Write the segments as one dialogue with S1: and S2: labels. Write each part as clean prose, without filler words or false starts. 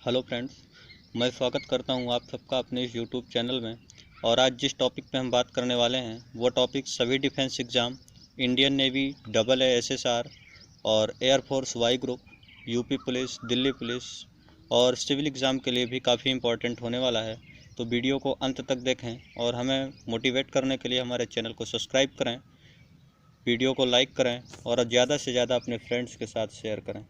S1: Hello friends, मैं स्वागत करता हूं आप सबका अपने इस यूट्यूब चैनल में। और आज जिस टॉपिक पे हम बात करने वाले हैं वो टॉपिक सभी defence exam, Indian navy, AA SSR और air force Y group, UP police, Delhi police और सिविल एग्ज़ाम के लिए भी काफ़ी इम्पोर्टेंट होने वाला है। तो वीडियो को अंत तक देखें और हमें मोटिवेट करने के लिए हमारे चैनल को सब्सक्राइब करें, वीडियो को लाइक करें और ज़्यादा से ज़्यादा अपने फ्रेंड्स के साथ शेयर करें।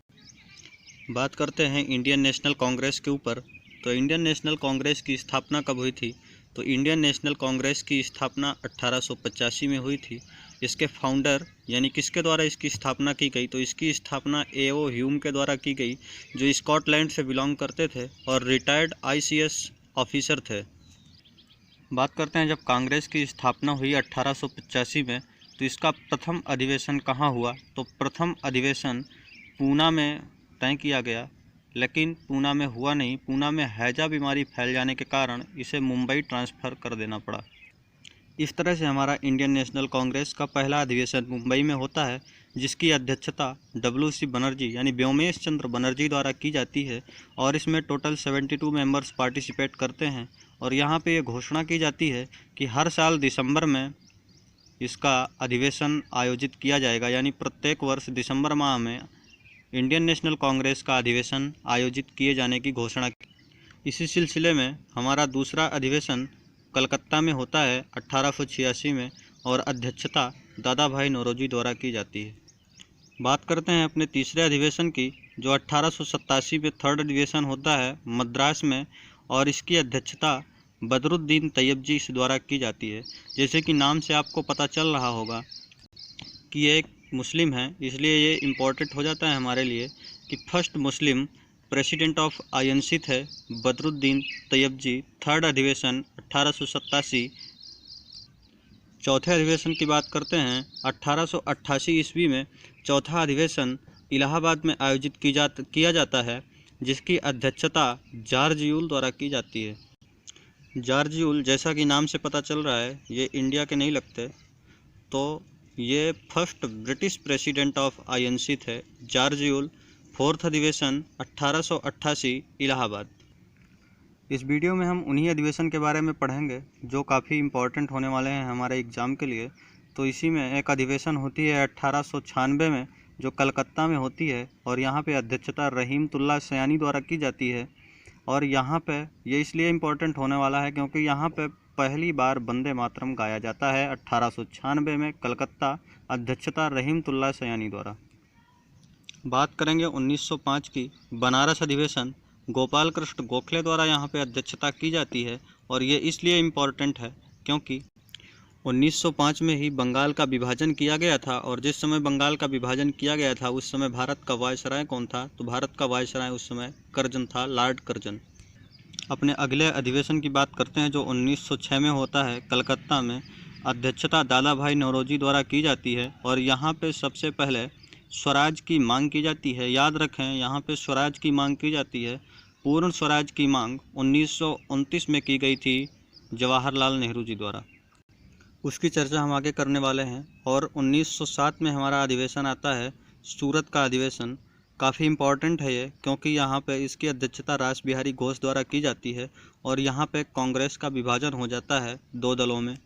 S1: बात करते हैं इंडियन नेशनल कांग्रेस के ऊपर। तो इंडियन नेशनल कांग्रेस की स्थापना कब हुई थी? तो इंडियन नेशनल कांग्रेस की स्थापना 1885 में हुई थी। इसके फाउंडर यानी किसके द्वारा इसकी स्थापना की गई? तो इसकी स्थापना A.O. ह्यूम के द्वारा की गई, जो स्कॉटलैंड से बिलोंग करते थे और रिटायर्ड ICS ऑफिसर थे। बात करते हैं जब कांग्रेस की स्थापना हुई 1885 में, तो इसका प्रथम अधिवेशन कहाँ हुआ? तो प्रथम अधिवेशन पूना में तय किया गया, लेकिन पूना में हुआ नहीं। पूना में हैजा बीमारी फैल जाने के कारण इसे मुंबई ट्रांसफ़र कर देना पड़ा। इस तरह से हमारा इंडियन नेशनल कांग्रेस का पहला अधिवेशन मुंबई में होता है, जिसकी अध्यक्षता WC बनर्जी यानी व्योमेश चंद्र बनर्जी द्वारा की जाती है। और इसमें टोटल 72 मेंबर्स पार्टिसिपेट करते हैं। और यहाँ पे ये घोषणा की जाती है कि हर साल दिसंबर में इसका अधिवेशन आयोजित किया जाएगा, यानी प्रत्येक वर्ष दिसंबर माह में इंडियन नेशनल कांग्रेस का अधिवेशन आयोजित किए जाने की घोषणा की। इसी सिलसिले में हमारा दूसरा अधिवेशन कलकत्ता में होता है 1886 में, और अध्यक्षता दादा भाई नौरोजी द्वारा की जाती है। बात करते हैं अपने तीसरे अधिवेशन की, जो 1887 में थर्ड अधिवेशन होता है मद्रास में, और इसकी अध्यक्षता बदरुद्दीन तैयबजी द्वारा की जाती है। जैसे कि नाम से आपको पता चल रहा होगा कि ये एक मुस्लिम है, इसलिए ये इम्पोर्टेंट हो जाता है हमारे लिए कि first Muslim president of INC थे बदरुद्दीन तैयबजी। थर्ड अधिवेशन 1887। चौथे अधिवेशन की बात करते हैं 1888 ईस्वी में। चौथा अधिवेशन इलाहाबाद में आयोजित किया जाता है, जिसकी अध्यक्षता जॉर्ज यूल द्वारा की जाती है। जॉर्ज यूल, जैसा कि नाम से पता चल रहा है, ये इंडिया के नहीं लगते, तो ये first British president of INC थे जॉर्ज यूल। फोर्थ अधिवेशन 1888 इलाहाबाद। इस वीडियो में हम उन्हीं अधिवेशन के बारे में पढ़ेंगे जो काफ़ी इम्पोर्टेंट होने वाले हैं हमारे एग्ज़ाम के लिए। तो इसी में एक अधिवेशन होती है 1896 में, जो कलकत्ता में होती है, और यहाँ पे अध्यक्षता रहीमतुल्लाह सयानी द्वारा की जाती है। और यहाँ पे ये इसलिए इम्पोर्टेंट होने वाला है क्योंकि यहाँ पे पहली बार वंदे मातरम गाया जाता है 1896 में कलकत्ता, अध्यक्षता रहीमतुल्लाह सयानी द्वारा। बात करेंगे 1905 की। बनारस अधिवेशन गोपाल कृष्ण गोखले द्वारा यहाँ पे अध्यक्षता की जाती है, और ये इसलिए इम्पोर्टेंट है क्योंकि 1905 में ही बंगाल का विभाजन किया गया था। और जिस समय बंगाल का विभाजन किया गया था उस समय भारत का वायसराय कौन था? तो भारत का वायसराय उस समय कर्जन था, लॉर्ड कर्जन। अपने अगले अधिवेशन की बात करते हैं, जो 1906 में होता है कलकत्ता में। अध्यक्षता दादा भाई नौरोजी द्वारा की जाती है, और यहाँ पे सबसे पहले स्वराज की मांग की जाती है। याद रखें, यहाँ पे स्वराज की मांग की जाती है। पूर्ण स्वराज की मांग 1929 में की गई थी जवाहरलाल नेहरू जी द्वारा। उसकी चर्चा हम आगे करने वाले हैं। और 1907 में हमारा अधिवेशन आता है सूरत का अधिवेशन। काफ़ी इम्पॉर्टेंट है ये, क्योंकि यहाँ पे इसकी अध्यक्षता रास बिहारी घोष द्वारा की जाती है। और यहाँ पे कांग्रेस का विभाजन हो जाता है दो दलों में।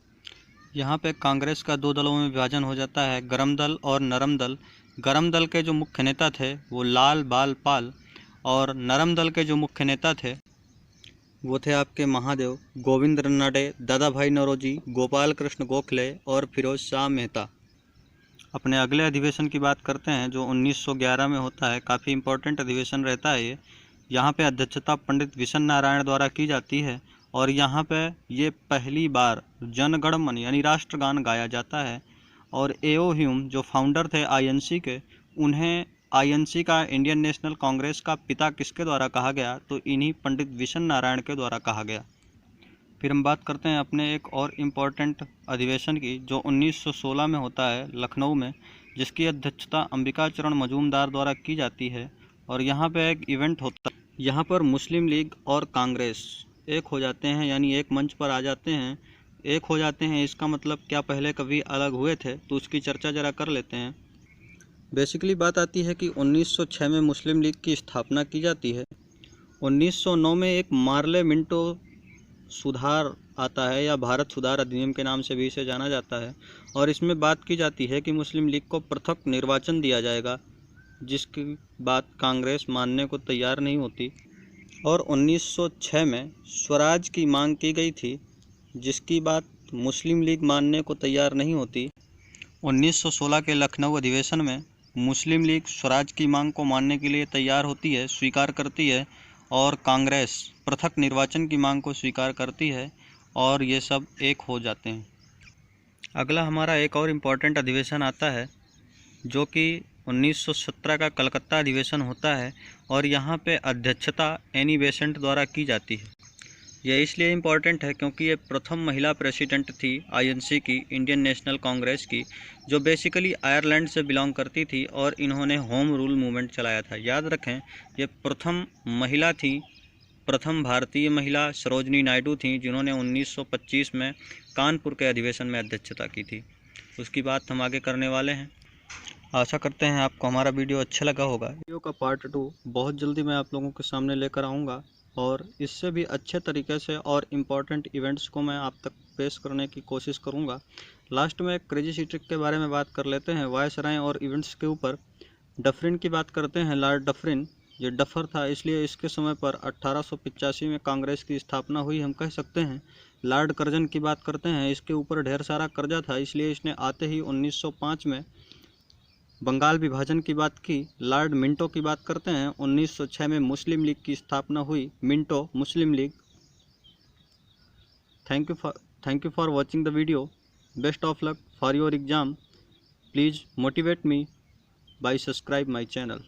S1: यहाँ पे कांग्रेस का दो दलों में विभाजन हो जाता है, गरम दल और नरम दल। गरम दल के जो मुख्य नेता थे वो लाल बाल पाल, और नरम दल के जो मुख्य नेता थे वो थे आपके महादेव, गोविंद रनडे, दादा भाई नौरोजी, गोपाल कृष्ण गोखले और फिरोज शाह मेहता। अपने अगले अधिवेशन की बात करते हैं, जो 1911 में होता है। काफ़ी इम्पोर्टेंट अधिवेशन रहता है ये। यहाँ पे अध्यक्षता पंडित विशन नारायण द्वारा की जाती है, और यहाँ पे ये पहली बार जनगण मन यानी राष्ट्रगान गाया जाता है। और A.O. ह्यूम, जो फाउंडर थे INC के, उन्हें INC का, इंडियन नेशनल कांग्रेस का पिता किसके द्वारा कहा गया? तो इन्हीं पंडित विशन नारायण के द्वारा कहा गया। फिर हम बात करते हैं अपने एक और इम्पॉर्टेंट अधिवेशन की, जो 1916 में होता है लखनऊ में, जिसकी अध्यक्षता अंबिका चरण मजूमदार द्वारा की जाती है। और यहाँ पे एक इवेंट होता है, यहाँ पर मुस्लिम लीग और कांग्रेस एक हो जाते हैं, यानी एक मंच पर आ जाते हैं, एक हो जाते हैं। इसका मतलब क्या पहले कभी अलग हुए थे? तो उसकी चर्चा ज़रा कर लेते हैं। बेसिकली बात आती है कि 1906 में मुस्लिम लीग की स्थापना की जाती है, 1909 में एक मार्ले मिंटो सुधार आता है या भारत सुधार अधिनियम के नाम से भी इसे जाना जाता है, और इसमें बात की जाती है कि मुस्लिम लीग को पृथक निर्वाचन दिया जाएगा, जिसकी बात कांग्रेस मानने को तैयार नहीं होती। और 1906 में स्वराज की मांग की गई थी, जिसकी बात मुस्लिम लीग मानने को तैयार नहीं होती। 1916 के लखनऊ अधिवेशन में मुस्लिम लीग स्वराज की मांग को मानने के लिए तैयार होती है, स्वीकार करती है, और कांग्रेस पृथक निर्वाचन की मांग को स्वीकार करती है, और ये सब एक हो जाते हैं। अगला हमारा एक और इम्पॉर्टेंट अधिवेशन आता है, जो कि 1917 का कलकत्ता अधिवेशन होता है, और यहाँ पे अध्यक्षता एनी बेसेंट द्वारा की जाती है। यह इसलिए इम्पॉर्टेंट है क्योंकि ये प्रथम महिला प्रेसिडेंट थी आईएनसी की, इंडियन नेशनल कांग्रेस की, जो बेसिकली आयरलैंड से बिलोंग करती थी, और इन्होंने होम रूल मूवमेंट चलाया था। याद रखें, ये प्रथम महिला थी, प्रथम भारतीय महिला सरोजनी नायडू थी, जिन्होंने 1925 में कानपुर के अधिवेशन में अध्यक्षता की थी। उसकी बात हम आगे करने वाले हैं। आशा करते हैं आपको हमारा वीडियो अच्छा लगा होगा। वीडियो का पार्ट 2 बहुत जल्दी मैं आप लोगों के सामने लेकर आऊँगा, और इससे भी अच्छे तरीके से और इम्पॉर्टेंट इवेंट्स को मैं आप तक पेश करने की कोशिश करूंगा। लास्ट में क्रेजी सी ट्रिक के बारे में बात कर लेते हैं, वायसराय और इवेंट्स के ऊपर। डफरिन की बात करते हैं, लॉर्ड डफरिन। ये डफर था, इसलिए इसके समय पर 1885 में कांग्रेस की स्थापना हुई, हम कह सकते हैं। लॉर्ड कर्जन की बात करते हैं, इसके ऊपर ढेर सारा कर्जा था, इसलिए इसने आते ही 1905 में बंगाल विभाजन की बात की। लॉर्ड मिंटो की बात करते हैं, 1906 में मुस्लिम लीग की स्थापना हुई, Minto Muslim league. Thank you for watching the video. Best of luck for your exam. Please motivate me by subscribe my channel.